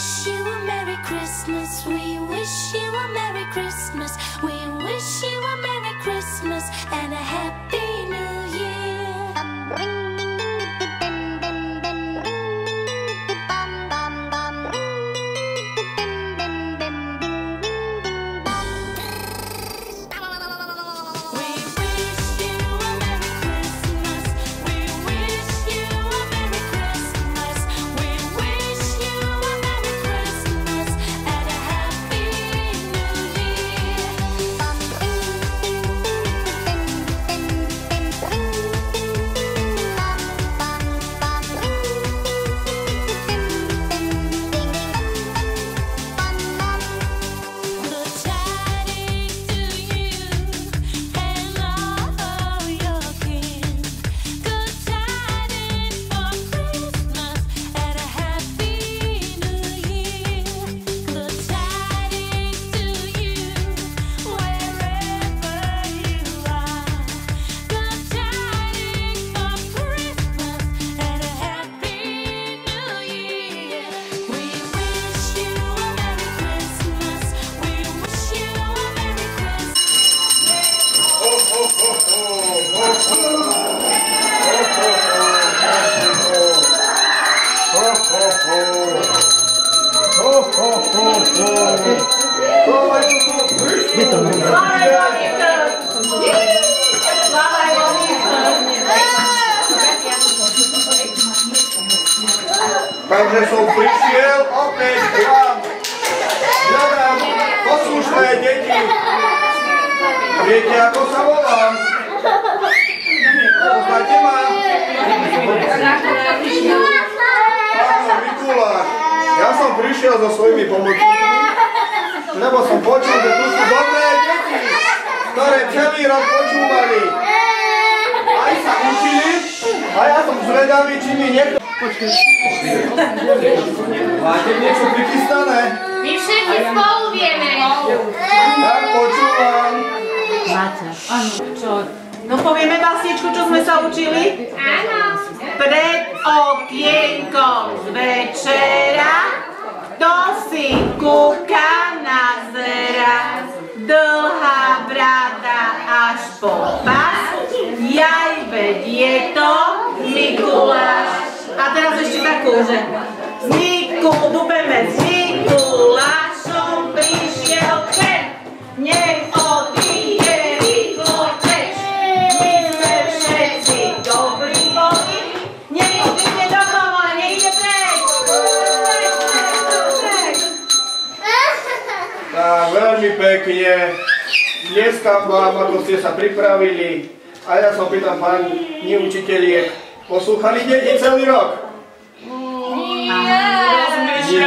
wish you a Merry Christmas. We wish you a Merry Christmas. We wish you a Merry Christmas and a Happy New Year. Takže som prišiel opäť k vám. Hľadám poslušné deti. Viete, ako sa volám? Poznáte ma? Áno, Mikuláš. Ja som prišiel so svojimi pomocníkmi, lebo som počul, že tu sú dobré deti, ktoré celý rok počúvali. Aj sa učili, a ja som zvedavý, či mi niekto... Máte niečo prichystané? My všetci spolu vieme. Tak počúvam. Máte. Áno, čo? No povieme básničku, čo sme sa učili? Áno. Pred okienkom z večera, kto si kúka na zera, dlhá brada až po pás, jaj veď je to Mikuláš. A teraz ešte takú, že dúbeme s Mikulášom prišiel ten, nech odíde rýchlo preč. My sme všetci dobrí bohy, nech odíde domov a nech ide preč. Tak, veľmi pekne. Dneska vám, ako ste sa pripravili, a ja sa pýtam pani učiteľiek, poslúchali deti celý rok? Nie.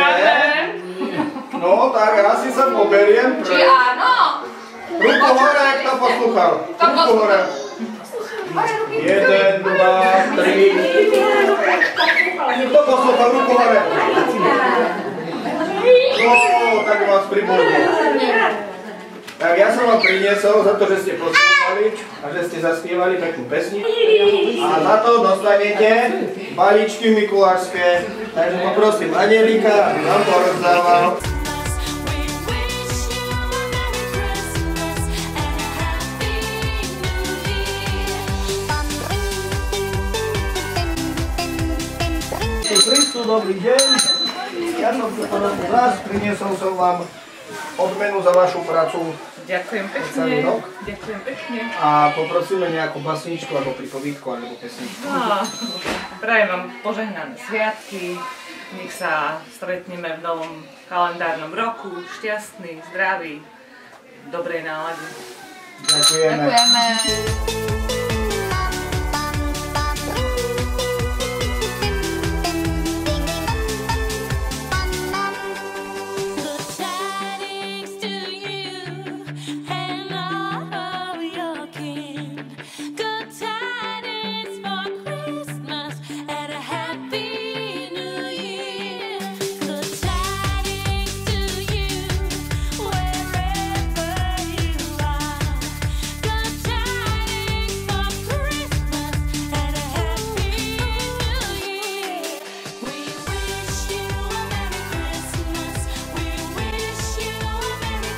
No, tak asi sa poberiem. Či áno? Ruku hore, kto poslúchal? Ruku hore. 1, 2, 3. Kto poslúchal? Ruku hore. No, tak vás pribudli. Tak ja som vám priniesol za to, že ste poslúchali a že ste zaspievali takú pesničku. A za to dostanete balíčky mikulášske. Takže poprosím Anielika, aby vám to rozdával. Kristu, dobrý deň. Ja som tu podobný vás, priniesol som vám odmenu za vašu prácu. Ďakujem pekne. Ďakujem pekne. A poprosíme nejakú basničku, alebo pripovídku, alebo pesničku. Prajem vám požehnané sviatky. Nech sa stretneme v novom kalendárnom roku. Šťastný, zdravý, dobrej nálady. Ďakujeme.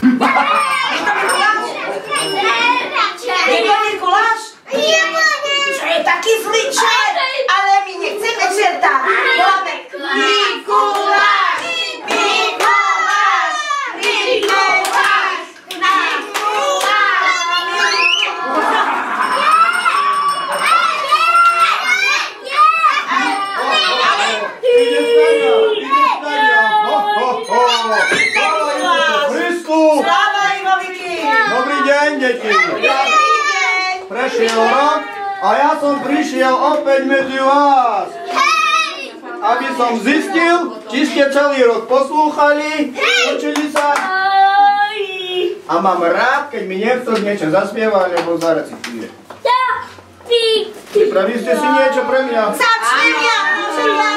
Je to Mikuláš? Čo je taký zlý čert? Ale my nechceme čerta. Voláme Mikuláš! Mikuláš! Mikuláš! Dobrý deň, deti. Prešiel rok a ja som prišiel opäť medzi vás. Aby som zistil, či ste celý rok poslúchali, učili sa. A mám rád, keď mi niekto niečo zaspieva, alebo zarecituje. Pripravili ste si niečo pre mňa? Začnem ja, môžem ja.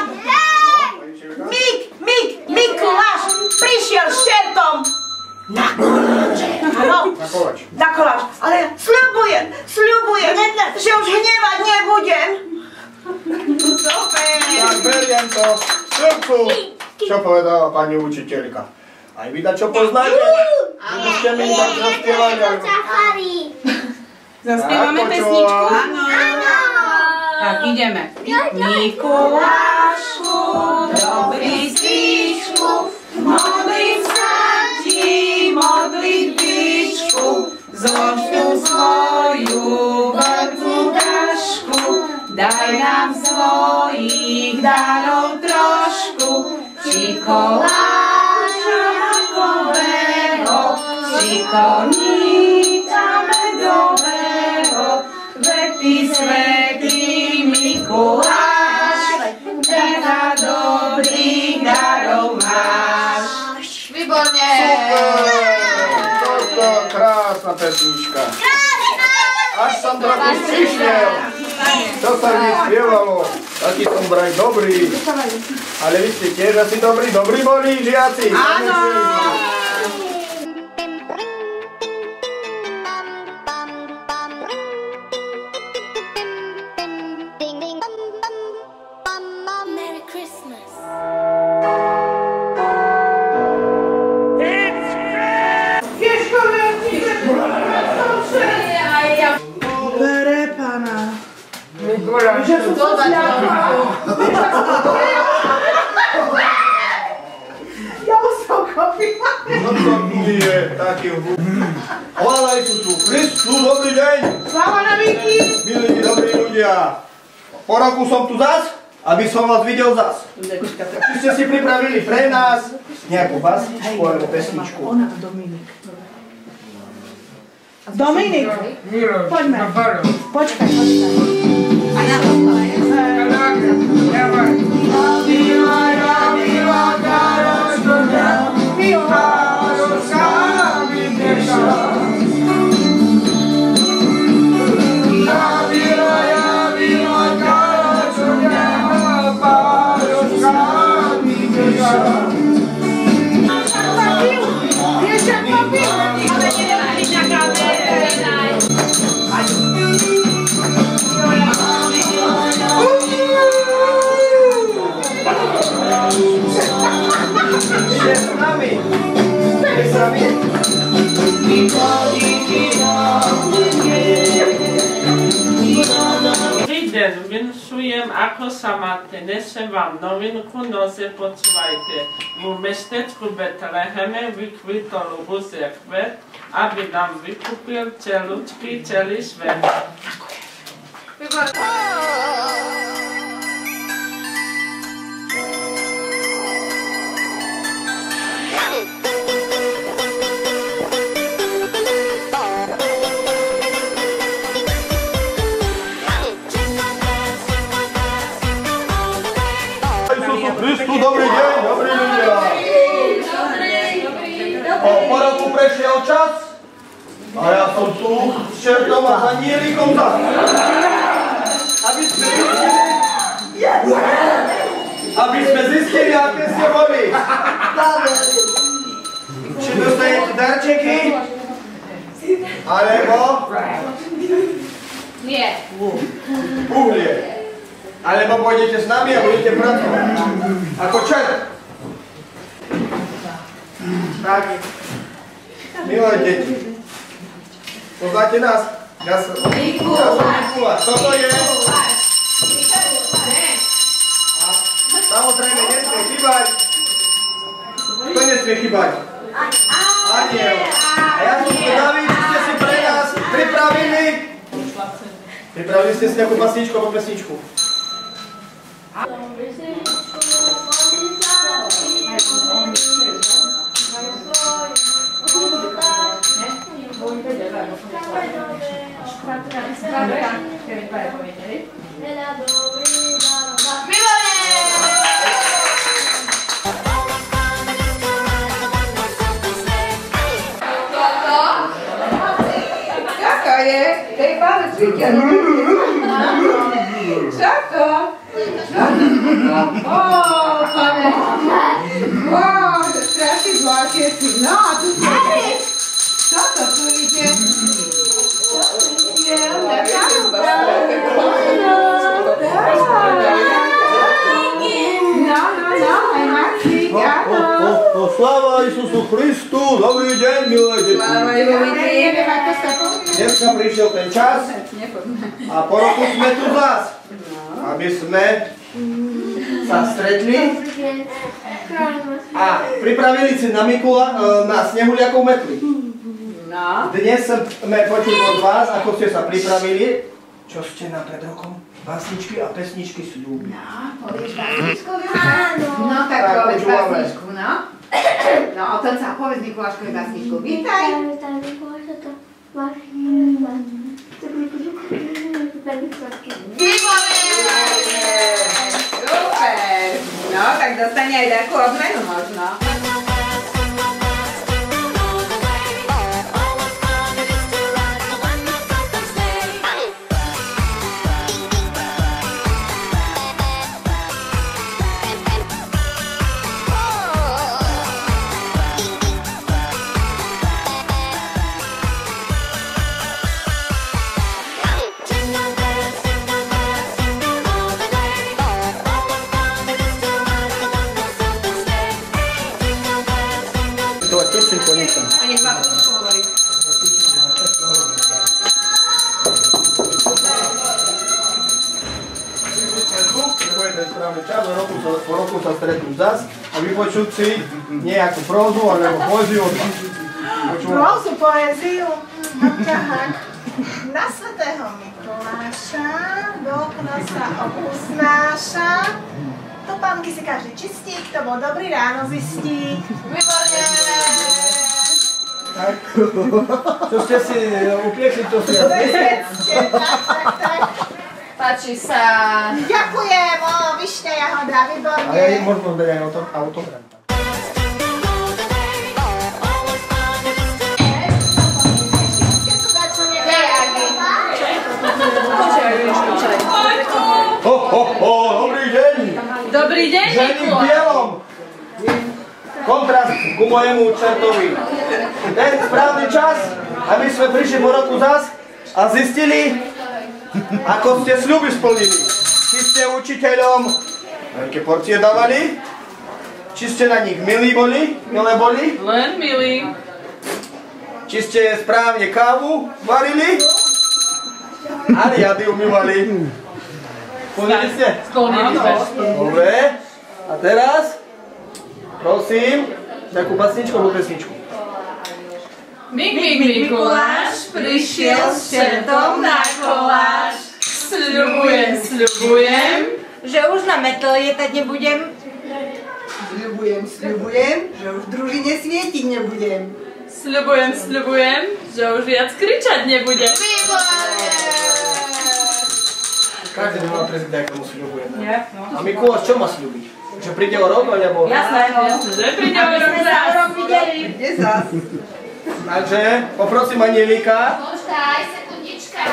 Mikuláš prišiel s čertom na koláč. Na koláč. Ale sľubujem, že už hnevať nebudem. Super. Tak beriem to v srdcu, čo povedala pani učiteľka. Aj vy čo poznáte? Že ste mi tak zaspievali. Zaspievame pesničku? Áno. Tak ideme. Mikulášku, dobrý stíčku, modlím sa ti modlitbičku, zlož tú svoju veľkú tašku, daj nám svojich darov trošku, či koláča makového, či koníka medového, veď ty svätý Mikuláš, veľa dobrých darov máš. Výborne! Super! Toto krásna pesnička. Až som trochu stišnel. Čo sa mi spievalo? Taký som vraj dobrý. Ale vy ste tiež asi dobrí boli žiaci. Áno! Merry Christmas. Pre pana. Ja už som kopila. No to tu je taký Chvála Isusu Christu, dobrý deň. Sláva na Viki. Milí dobrí ľudia. Po roku som tu zas, aby som vás videl zas. Či ste si pripravili pre nás nejakú básničku alebo pesničku? Dominik. Poďme. Počkaj. Vinšujem, ako sa máte, nesem vám novinku, noze počúvajte. V mestečku Betleheme vykvitol lubúzia kvet, aby nám vykúpil celý svet. Kristu, dobrý deň, dobrí ľudia. Po roku prešiel čas a ja som tu s čertom a za nílikom zas. Aby sme zistili, aké ste boli. Či dostanete darčeky, alebo Nie. uhlie. Alebo pôjdete s nami a budete pracovať. Ako čert. Tak. Milé deti. Poznáte nás? Ja som Mikuláš. Toto je? A samozrejme nesmie chýbať. Kto nesmie chýbať? Aniel. A ja som zvedavý, či ste si pre nás pripravili. Pripravili ste si nejakú basničku alebo pesničku? Jaká je? Tej palečky. Čo to? Pane. To strašný zvláštne si. No a tu čo je? Čo to tu ide? No, aj Marcík, áno. Sláva Isusu Christu, dobrý deň, milé deti. Sláva Isusu. Dneska prišiel ten čas a po roku sme tu zás, aby sme sa stretli a pripravili si na snehuliakov metly. Dnes sme počuli od vás, ako ste sa pripravili, čo ste nám pred rokom básničky a pesničky sľúbili. No, povieš básničku? Áno. No, tak povedz básničku, no. No, o tom sa povedz Mikuláškovi básničku. Vítaj. Vítaj, Mikuláša, to máš Super. No, tak dostane aj takú odmenu možno. A nech vám to hovorí. To je ten správny čas, po roku sa stretnú zas a vypočuť si nejakú prózu alebo poéziu. Prózu, poéziu, mám ťahák. Na svätého Mikuláša do okna sa obusnáša. Topánky si každý čistí, kto bol dobrý, ráno zistí. Výborne! Tak, čo ste si upiekli, to si Tak. Páči sa. Ďakujem, vyšňa jahoda, výborne. A ja im možno dať aj autogram. Dobrý deň! Dobrý deň, Ženy v Mikuláš. bielom! Kontrast ku mojemu čertovi. Ten správny čas, aby sme prišli po roku zas a zistili, ako ste sľuby splnili. Či ste učiteľom veľké porcie dávali, či ste na nich milé boli, Len milí. či ste správne kávu varili a riady umývali. Splnili ste? Splnili sme. Dobre. A teraz, prosím, takú basničku alebo pesničku. Mikuláš prišiel s čertom na koláš. Sľubujem, Že už na metl lietať nebudem. Sľubujem, že už v družine svietiť nebudem. sľubujem, že už viac kričať nebudem. Každý by mal prezident, ako mu sľubuje. A Mikuláš čo má sľubiť? Že príde o rok, alebo? Jasné, že príde o rok zás. Kde zas? Takže poprosím Anielika. Počkaj, sekundička.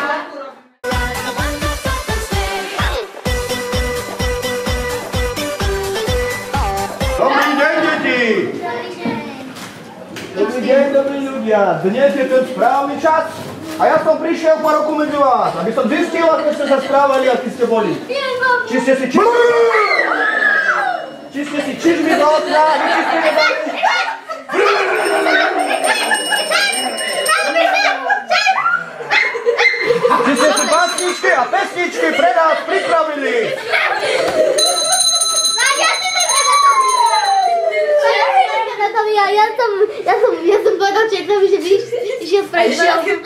Dobrý deň, deti! Dobrý deň, dobrí ľudia. Dnes je ten správny čas. A ja som prišiel po roku medzi vás, aby som zistil, ako ste sa správali, akí ste boli. Či ste si čižmi do okna, vyčistili dali. Či ste si básničky a pesničky pre nás pripravili? Ja som povedal Čekovi, že išiel spraviť.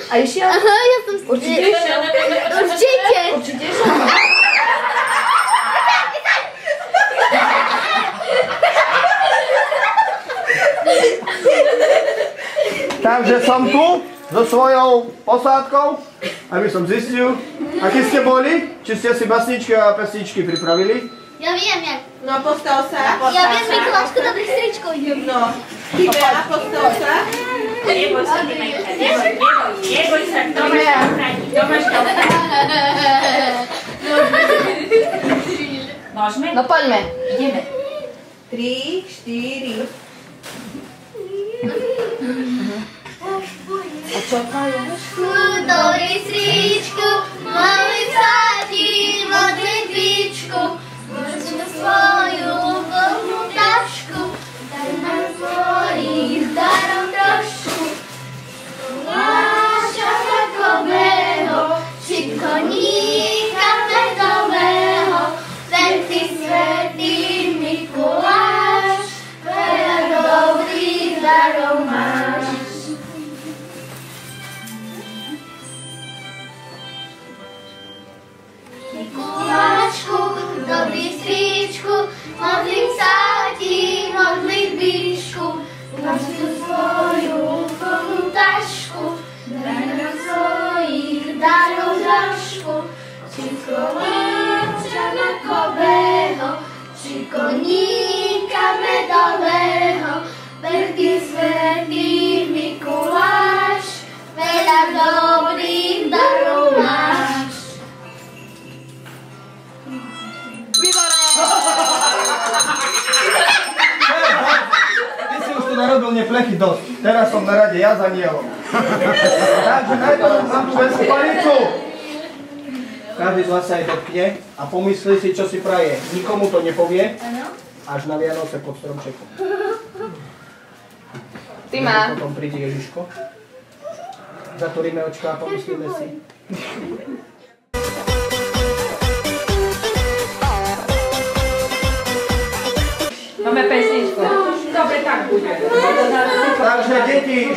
A išiel? Aha, ja som... Určite išiel? Určite. Určite išiel? Takže som tu so svojou posádkou, aby som zistil, akí ste boli, či ste si básničky a pesničky pripravili. Ja viem, jak. No, postav sa. Ja viem, Mikuláško, dobrý stričko idem. No, Tibe, a postav sa. Neboj sa, neboj sa, kto máš Môžeme? No poďme. Ideme. 3, 4. A čo majú? Dobrý stričku, malý vsadí, modlitbičku, zložme svoju plnú tašku, daj nám svojich darov trošku. Koláša takového, či koníka medového, ten ty svätý Mikuláš, veľa dobrých darov máš. Mikuláčku, dobrý stríčku, modlím sa ti, modlitbičku, máš tu svoju plnú tašku, daj nám svojich darov trošku, či koláča makového, či koníka medového, veľký svätý Mikuláš, veľa dobrých darov máš. Ty si už tu narobil mne plechy dosť. Teraz som na rade ja za nielom. Takže najprv mám tu veľkú palicu. Každý z vás sa aj dotkne a pomyslí si, čo si praje. Nikomu to nepovie, až na Vianoce pod stromčekom. Ty má. Potom príde Ježiško. Zatvoríme očka a pomyslíme si. Máme pesničku. Dobre, tak bude. Takže deti,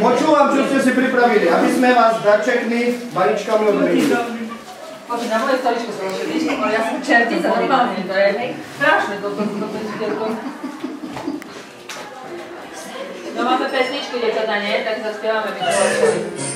počúvam, čo ste si pripravili, aby sme vás darčekmi, balíčkami odmenili. Poďme, na moje stoličku som rožili, ale ja som čertica, normálne, to je strašné toto dielko. No máme pesničku, dievčatá, nie? Tak zaspievame Mikulášovi.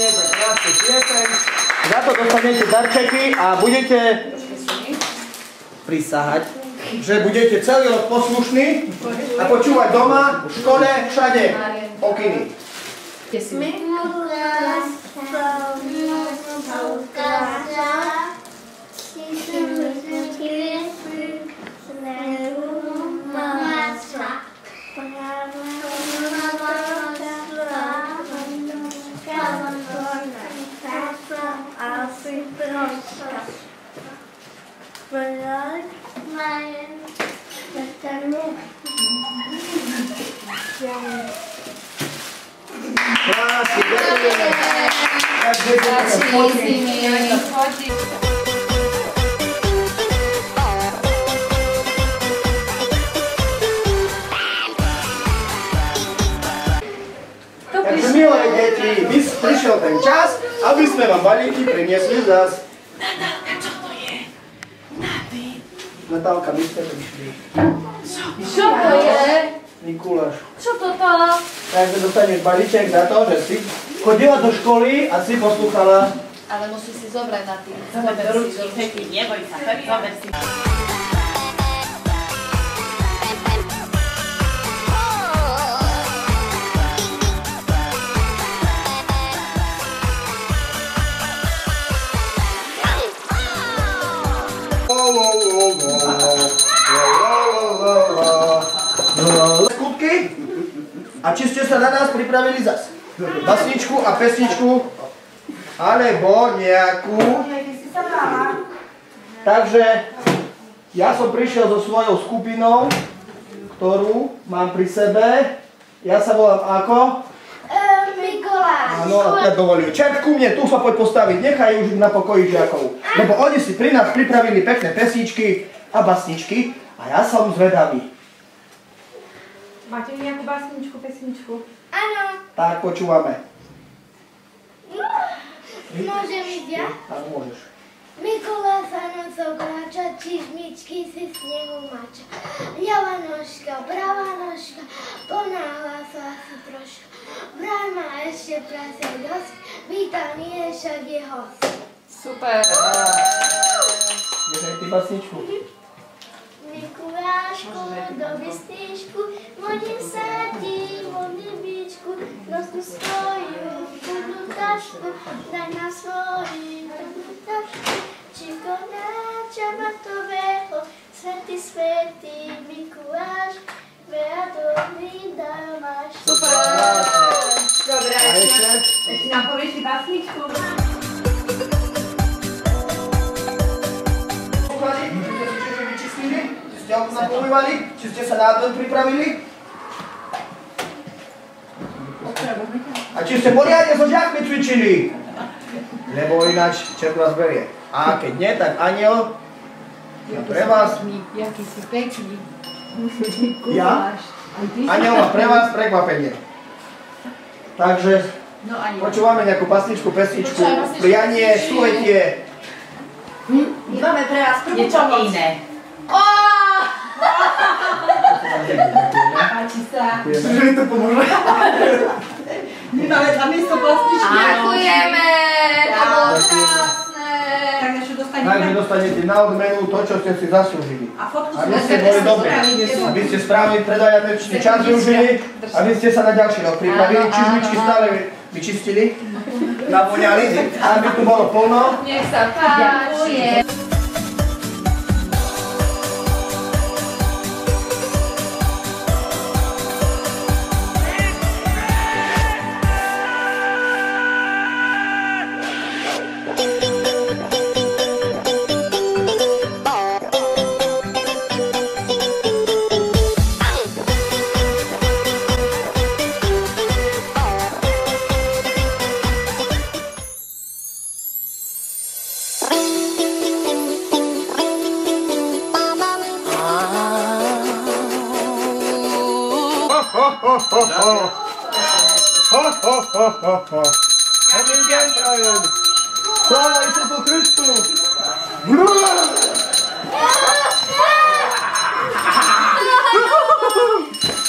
za krásnu pieseň. Za to dostanete darčeky a budete prisahať, že budete celý rok poslušní a počúvať doma, v škole, všade pokyny. Krásne, ďakujeme. Takže milé deti, prišiel ten čas, aby sme vám balíky priniesli zas. Čo to je? Natálka, my ste prišli. Čo to je? Mikuláš. Čo toto? Takže dostaneš balíček za to, že si chodila do školy a si poslúchala. Ale musí si zobrať na tým. Zober do ručky, Peti, neboj sa, Peti, zober si. Skutky? A či ste sa na nás pripravili zas? Basničku a pesničku? Alebo nejakú? Takže ja som prišiel so svojou skupinou, ktorú mám pri sebe. Ja sa volám ako? Mikuláš. Áno, a teda dovolím. Čert ku mne, tu sa poď postaviť, nechaj už na pokoji žiakov. Lebo oni si pri nás pripravili pekné pesničky a basničky a ja som zvedavý. Máte nejakú básničku, pesničku? Áno. Tak, počúvame. Môžem ísť ja? Áno, môžeš. Mikuláš sa nocou kráča, čižmičky si snehu mača. Ľava nožka, pravá nožka, ponáhla sa si troška. Vraj má ešte prase dosť, vítaný je však je host. Super. Nechaj ty basničku. Mikulášku, do vystýšku, modlím sa ti, modlíbičku, nosnú svoju chudnú tašku, daj na svoju chudnú tašku, číko náča matového, svätý, svätý Mikuláš, veľa dobrý dar máš. Super. Dobre, A ešte? ešte nám povieš si básničku. Ste okna pomývali? Či ste sa na advent pripravili? A či ste poriadne so žiakmi cvičili? Lebo ináč čert vás berie. A keď nie, tak aniel je pre vás. Jaký si pekný. Ja? Aniel má pre vás prekvapenie. Takže počúvame nejakú pasničku, pesničku, prianie, súvetie. Máme pre vás Niečo iné. Páči sa. Že mi to pomôže. My máme tam miesto plastičky. Ďakujeme. To bolo krásne. Takže Takže dostanete na odmenu to, čo ste si zaslúžili. A fotku Aby ste boli dobrí. Aby ste správny predajatečný čas využili. Aby ste sa na ďalší rok pripravili. Čižmičky stále vyčistili. Navoňali. Aby tu bolo plno. Nech sa páči. Dobrý deň, prajem. Sláva Isusu Christu.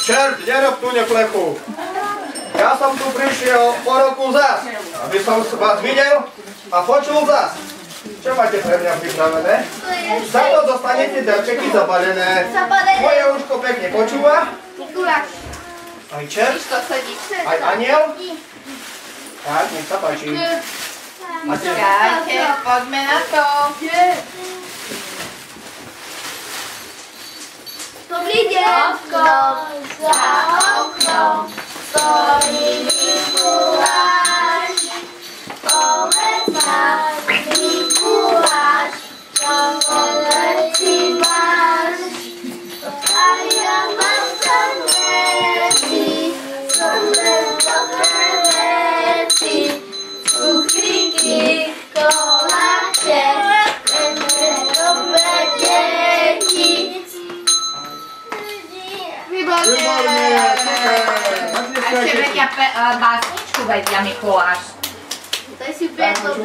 Čert, nerob tu neplechu. Ja som tu prišiel po roku zas, aby som vás videl a počul zas. Čo máte pre mňa pripravené? Za to dostanete darčeky zabalené. Moje uško pekne počúva. Aj čert? Aj aniel? Tak, nech sa páči. Počkajte, poďme na to. Dobrý deň. Za oknom stojí Mikuláš. Povedz nám, Mikuláš, čo veci máš. A ja mám tam veci, som len dobré veci. Cukríky, koláče, len dobré deti. Výborne. A ešte vedia básničku vedia Mikuláš. Daj si preto,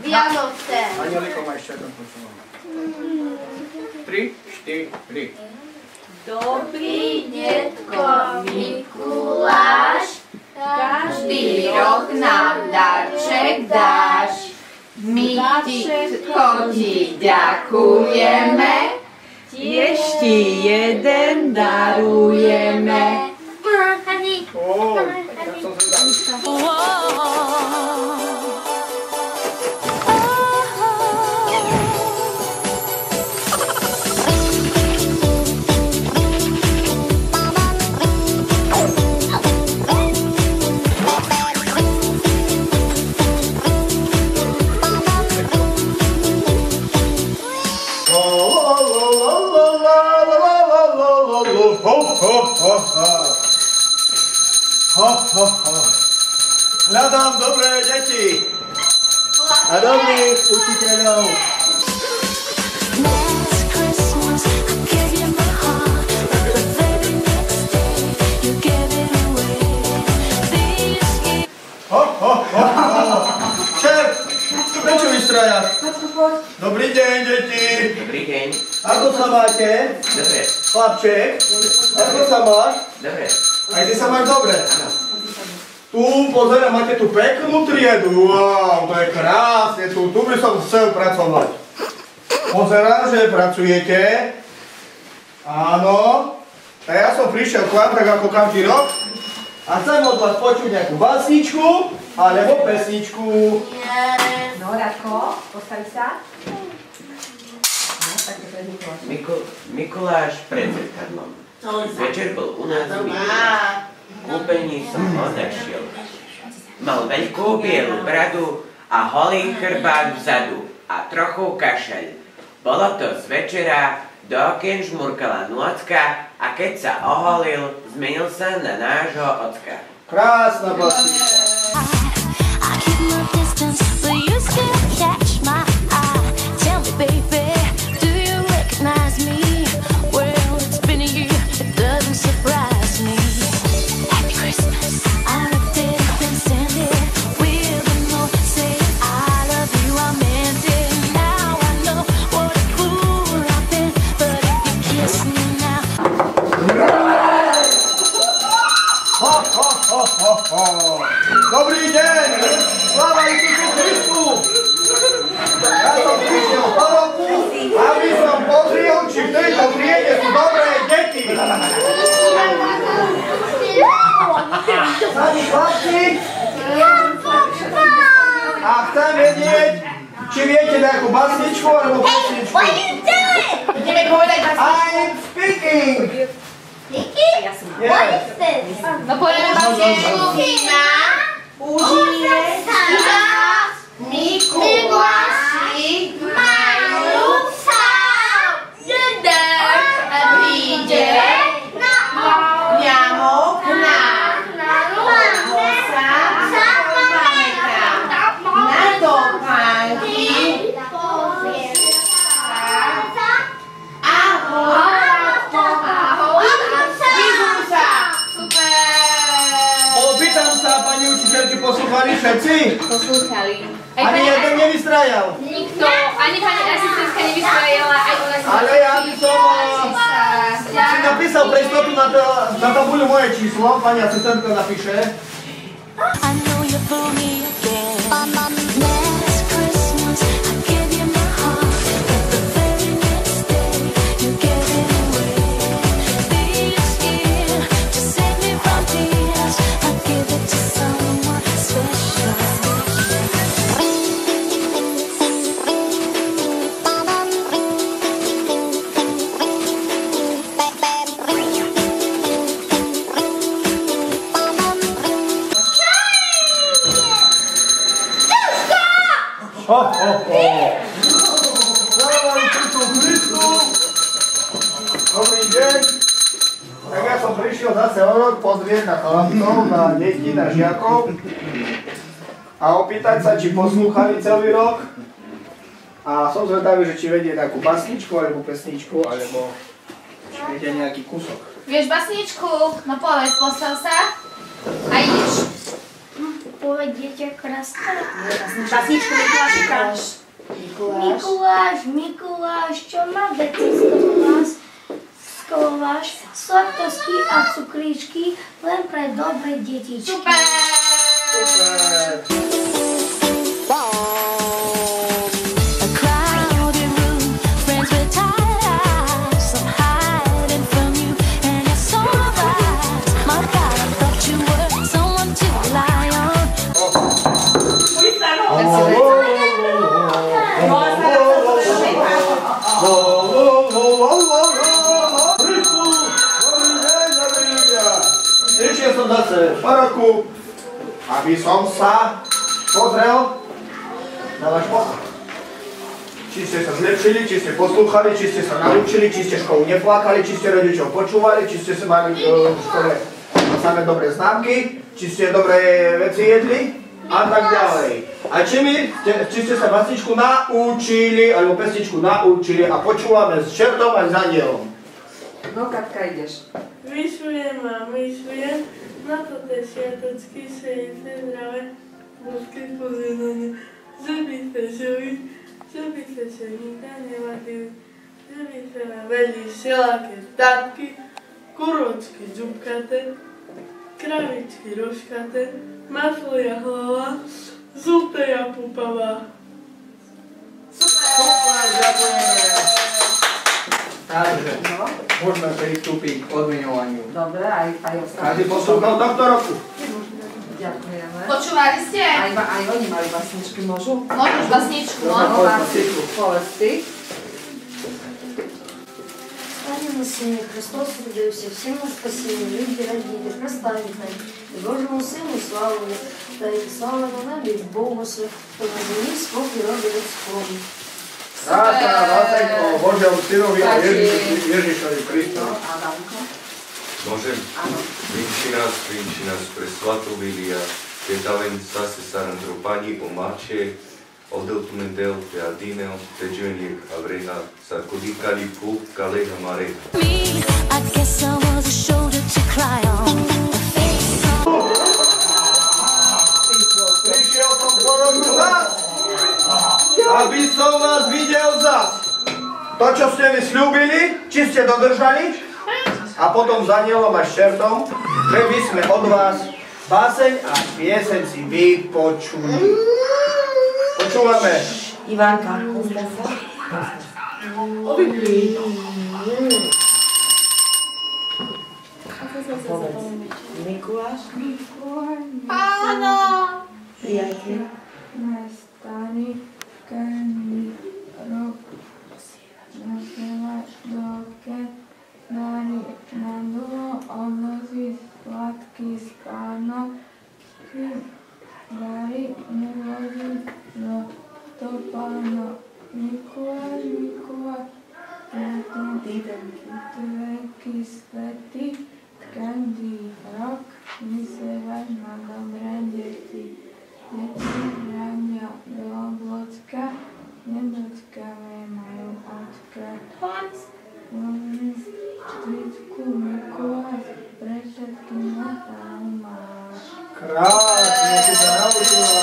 Vianoce. Anielikom ma ešte jednom počúvame. 3, 4. Dobrý detko Mikuláš, Každý rok nám darček dáš. My ti ďakujeme, tiež ti jeden darujeme. Tak som zvedavý. Hľadám dobré deti a dobrých učiteľov. Šéf, prečo vystrajáš? Dobrý deň, deti. Dobrý deň. Ako sa máte? Dobre. Chlapček, ako sa máš? Dobre. Aj ty sa máš dobre? Tu, pozerám, máte tu peknú triedu. Wow, to je krásne. Tu by som chcel pracovať. Pozerám, že pracujete. Áno. A ja som prišiel k vám tak ako každý rok. A chcem od vás počuť nejakú básničku alebo pesničku. No, Radko, postavi sa. Mikuláš pred zrkadlom. Večer bol u nás v kúpení som ho našiel. Mal veľkú bielu bradu a holý chrbát vzadu a trochu kašeľ. Bolo to z večera, do okien žmurkala nôcka a keď sa oholil, zmenil sa na nášho ocka. Krásna básnička. I keep my distance, but you still catch my eye. Tell me, baby, do you recognize me? Well, it's been a year, it doesn't surprise me. Happy Christmas. I looked it up and sent it with a note saying I love you, I meant it. Now I know what a fool I've been, but if you kiss me now. Dobrý deň! Sláva Isusu Kristu! Ja som prišiel po roku, aby som pozrel, či v tejto triede sú dobré deti. Sami chlapci? A chcem vedieť, či viete nejakú basničku alebo pesničku. Ideme povedať básničku. I'm speaking! Yes. What is this? No poďme básničku. Užije sa Mikuláši, majú sa jeden príde priamo k nám. Koho sa pamätá na topánky, Pýtam sa, pani učiteľky, poslúchali všetci? Poslúchali. Ani jeden nevystrajal. Nikto, ani pani asistentka nevystrajala, aj ona si... Ale ja by som si napísal pre istotu na tabuľu moje číslo, pani asistentka napíše. I know you fool me again. Last Christmas, I gave you my heart, but the very next day, you gave it away. This year, to save me from tears, I give it to someone special. Dobrý deň. Tak ja som prišiel zase o rok pozrieť na chlapcov, na deti, na žiakov a opýtať sa, či poslúchali celý rok. A som zvedavý, že či vedie nejakú basničku, alebo pesničku, alebo či vedia nejaký kúsok. Vieš basničku? No povedz, postav sa a ideš. Povediete krásne. Basničku Mikulášika. Mikuláš, čo má veci skolováš, sladkosti a cukríčky len pre dobré detičky. Super! A crowded room, friends with tired eyes, some hiding from you, and you're so right. My God, I thought you were someone to rely on. Prišiel som zase po roku, aby som sa pozrel na váš postup. Či ste sa zlepšili, či ste poslúchali, či ste sa naučili, či ste školu neplakali, či ste rodičov počúvali, či ste sa mali v škole samé dobré známky, či ste dobré veci jedli a tak ďalej. A či ste sa basničku naučili, alebo pesničku naučili a počúvame s čertom a s anielom. No, Katka, ideš. Vyšujem a myšujem, na to tie šiatočky sejete zdravé, božské poženanie, že by ste žili, že by ste sa nikda nevadili, že by ste vedeli všelaké tatky, kuročky džubkaté, kravičky rožkaté, maslia hlava, žlteja pupavá. Super, ďakujeme. Takže, môžeme pristúpiť k odmeňovaniu. Dobre, aj ostatní. Každý poslúchal tohto roku. Ďakujeme. Počúvali ste? Aj oni mali basničky, môžu? Môžeš basničku, no. Povedz ty. Славим Сыне, Христос родился, всем нас спасибо, люди родили, прославить нам, и Божьему Сыну славу, да и слава на небе, Богу Святому, на земле спокой рода людскому. Ráta, váteň o Božom Synovi a Ježišovi Kristovi. Môžem? Vinči nás pre svatú Vilia, che davem zase sa rantropani o mace, odeutumendel pe adineo, pe genic avrena, sa codicali pu, calega mare. Me, I guess I was a shoulder to cry on. Prišiel som po roku zas, aby som vás videl zas. To, čo ste mi sľúbili, či ste dodržali, a potom s anielom a s čertom, že by sme od vás báseň a pieseň si vypočuli. Počúvame. Ivánka. Mikuláš. Áno. Priateľ. Nastane každý rok. Nasieva doke. Dali na dolo odloží sladký spánok. Dali neloží do topánok. Mikuláš. Veľký svätý, každý rok vysielaš na dobré deti. Deti hľadia do oblocka, nedočkavé majú očka. Štýčku Mikuláš, pre všetky tam máš. Krásne si sa naučila.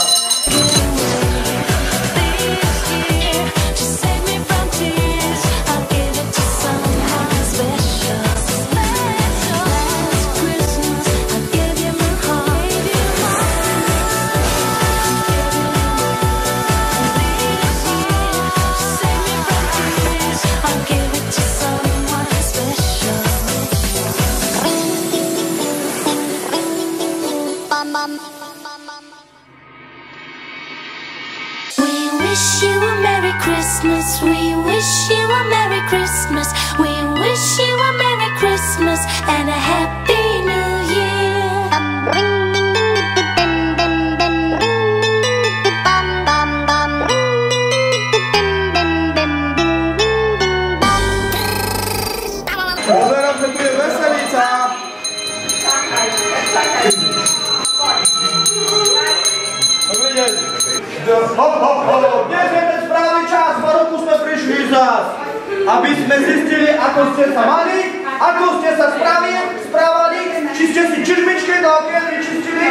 We wish you a Merry Christmas. We wish you a Merry Christmas. We wish you a Merry Christmas and a Happy New Year. Pozerám, že tu je veselica. Dobrý deň. Dnes je ten správny čas, po roku sme prišli zás, aby sme zistili, ako ste sa mali, ako ste sa správali, či ste si čižmičky do okien vyčistili,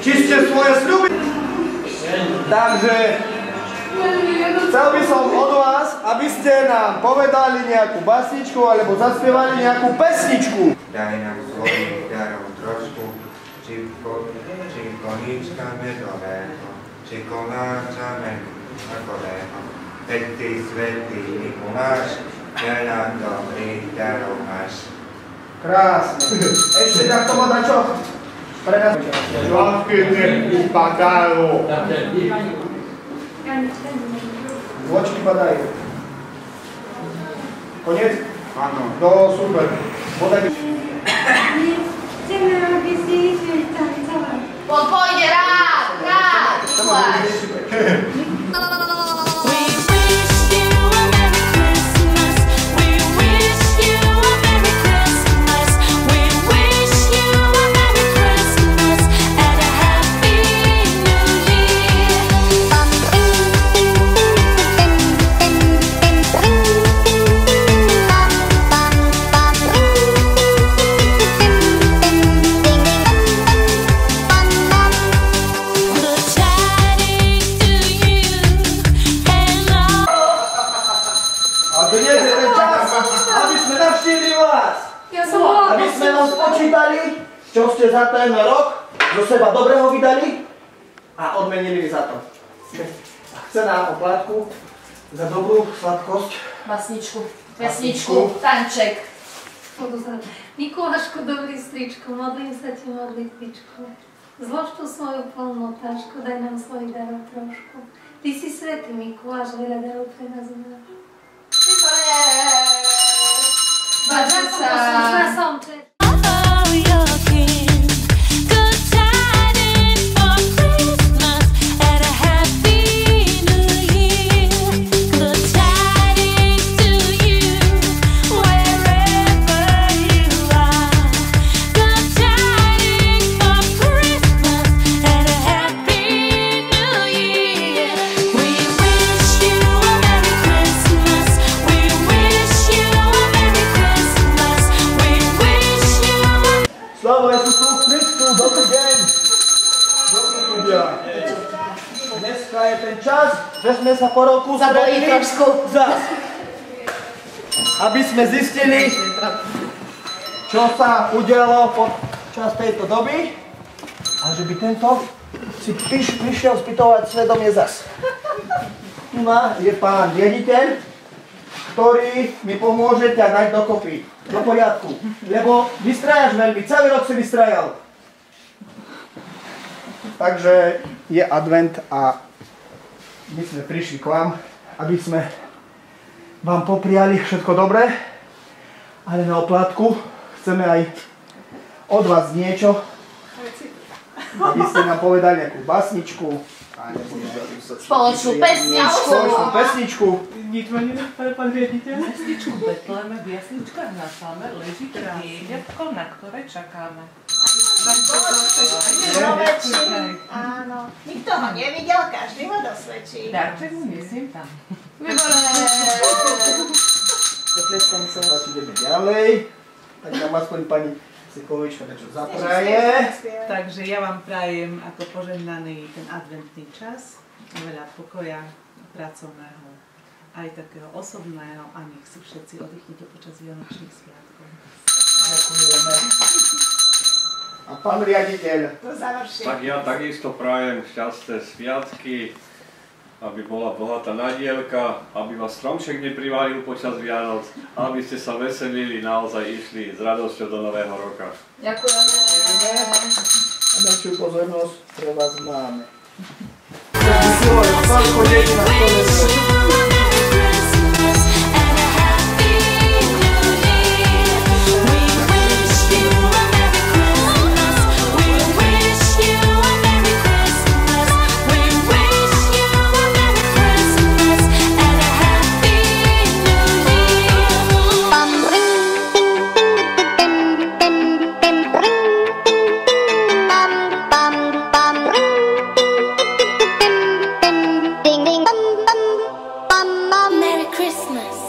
či ste svoje sľuby. Takže chcel by som od vás, aby ste nám povedali nejakú básničku alebo zaspievali nejakú pesničku. Daj nám svojich darov trošku, či koníčka medového, či koláča mekového. Veď ty svätý Mikuláš, veľa dobrých darov máš. Krásne. Ešte takto ma dá čo? Pre nás. Žlávky nepadajú. Očky padajú. Koniec? Áno. No, super. Podaj. Chceme, aby si išli tancovať. Pôjde rád. Aby sme vám spočítali, čo ste za ten rok zo seba dobrého vydali a odmenili za to. Chce na oplátku za dobrú sladkosť. Basničku, pesničku, tanček. Mikulášku, dobrý stričku, modlím sa ti modlitbičku. Zlož tu svoju plnú tašku, daj nám svoj darov trošku. Ty si svätý Mikuláš, veľa darov pre nás má. Sláva Jezusu Christu, dobrý deň. Dobrý ľudia. Dneska je ten čas, že sme sa po roku stretli zas. Aby sme zistili, čo sa udialo počas tejto doby a že by tento si prišiel spýtovať svedomie zas. Tu je pán riaditeľ, ktorý mi pomôže ťa dať dokopy, do poriadku. Lebo vystrajáš veľmi, celý rok si vystrajal. Takže je advent a my sme prišli k vám, aby sme vám popriali všetko dobré, ale na oplátku chceme aj od vás niečo, aby ste nám povedali nejakú básničku, spoločnú pesničku. Nič ma nenapadá, pán riaditeľ. Pesničku Betleme, v jasličkách na slame leží dieťatko, na ktoré čakáme. Áno. Nikto ho nevidel, každý ho dosvedčí. Darček mu nesiem tam. Ideme ďalej, tak nám aspoň pani Sikovička niečo zapraje. Takže ja vám prajem ako požehnaný ten adventný čas, veľa pokoja pracovného, aj takého osobného a nech si všetci oddychnite počas Vianočných sviatkov. Ďakujeme. A pán riaditeľ? To završím. Tak ja takisto prajem šťastné sviatky aby bola bohatá na dielka, aby vás stromček neprivaril počas Vianoc, aby ste sa veselili, naozaj išli s radosťou do nového roka. Ďakujeme. A väčšiu pozornosť pre vás máme. Merry Christmas.